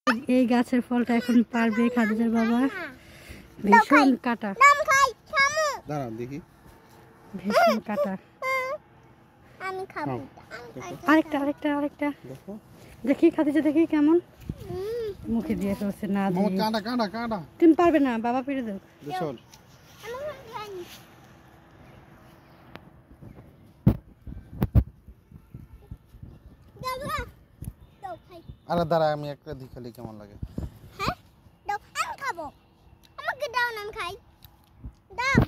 এই গাছের ফলটা এখন পারবে খাদিজার বাবা। ভীষণ কাটা, দাঁড়ান দেখি। ভীষণ কাটা। আমি খাবো। আরেকটা আরেকটা আরেকটা দেখি খাদিজা, দেখি কেমন মুখে দিয়ে ফেলছে। না দিয়ে কাঁটা কাঁটা কাঁটা তুমি পারবে না, বাবা পেরে দেব। চল আরে দাঁড়া, আমি একটা দেখালি কেমন লাগে। হ্যাঁ দাও, আমি খাবো। আমাকে দাও না, আমি খাই। দাও,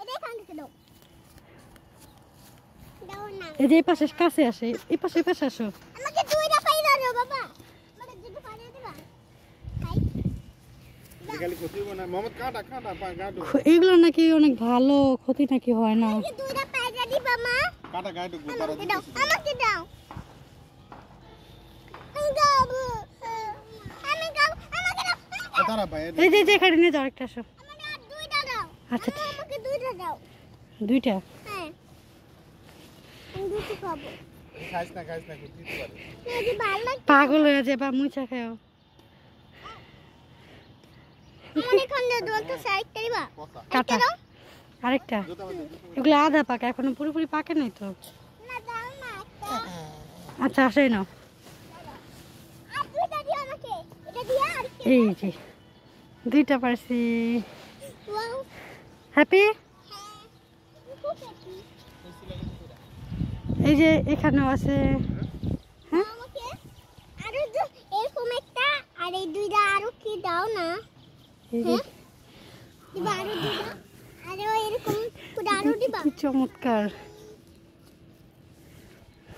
এটা এখান থেকে দাও। দাও না। এই যে এই পাশে কাছে আসে, এই পাশে আসো। আমাকে দুইটা পাই দাও বাবা। আমাকে দুটো পাই দিবা। খাই। দেখালি ক্ষতি হবে না মোহাম্মদ, কাঁটা কাঁটা পা গাড়ো। এগুলো নাকি অনেক ভালো, ক্ষতি নাকি হয় না। আমাকে দুইটা পাই দিবা মা। কাঁটা গাড়ো গোপারা আমাকে দাও, আমাকে দাও। আমি খাবো। আমি খাবো, আমাকে দাও। দাঁড়া ভাই, এই যে এখানে নিয়ে যাও, আরেকটা আসো। আমাকে আর দুইটা দাও। আচ্ছা আমাকে দুইটা দাও। দুইটা। হ্যাঁ, আমি দুটো খাবো। খাইস না ক্ষতি দিতে পারে। না যে ভালো লাগে। পাগল হয়ে যায় বা মুচা খাও। আমার এখানে দাও তো সাইডটা দিবা। কাটা আরেকটা। এগুলো আধা পাকা, এখনো পুরোপুরি পাকে নাই তো। না দাও না একটা। আচ্ছা আসেই নাও। আর দুইটা দিও আমাকে। এটা দিয়া আর কি? এই যে দুইটা পারছি। ওয়াও। হ্যাপি। হ্যাঁ। খুব হ্যাপি। এই যে এখানেও আছে। হ্যাঁ আমাকে আরো এরকম একটা আর এই দুইটা আরো কি দাও না। এই যে দিবা আরো দুইটা। আরো এরকম পুরো আরো দিবা। কি চমৎকার।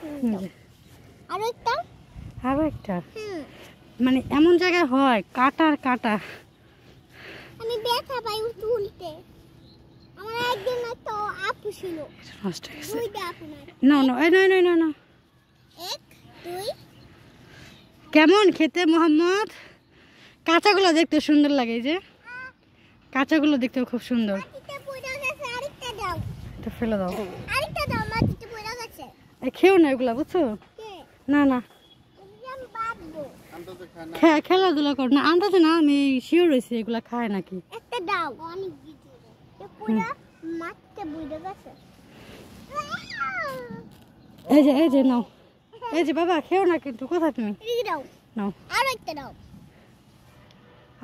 এই যে, আরো একটা। আরো একটা। হুম। মানে এমন জায়গায় হয় কাটার কাটা। আমি ব্যথা পাই উল্টে। আমার একদিন তো আপু ছিল। নষ্ট হয়ে গেছে। দুইটা আপু না। না না এই নয় নয় না না। এক দুই। কেমন খেতে মোহাম্মদ? কাঁচাগুলো দেখতে সুন্দর লাগে, এই যে কাঁচাগুলো দেখতেও খুব সুন্দর। মাটিতে পড়ে গেছে, আরেকটা দাও। এটা ফেলে দাও। আরেকটা দাও, মাটিতে পড়ে গেছে। এই খেও না এগুলা, বুঝছো? কে? না না এটা আমি বাঁধবো। আন্দাজে খা না। খেলাধুলা কর না, আন্দাজে না, আমি শিওর হয়েছি এগুলা খায় নাকি। একটা দাও। অনেক ভিতরে। এটা পুরো মাটিতে পড়ে গেছে। এই যে নাও। এই যে বাবা খেও না কিন্তু, কোথায় তুমি? এদিকে দাও। নাও। আরেকটা দাও।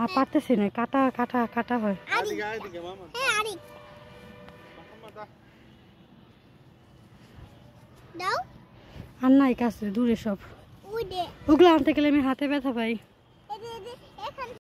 আর পারতেছি না, কাটা কাটা কাটা হয়। এদিকে এদিকে মামা। হ্যাঁ আরেক দাও। আর নাই কাছে, দূরে সব। ওই দে। ওগুলো আনতে গেলে আমি হাতে ব্যথা পাই। এই যে এখান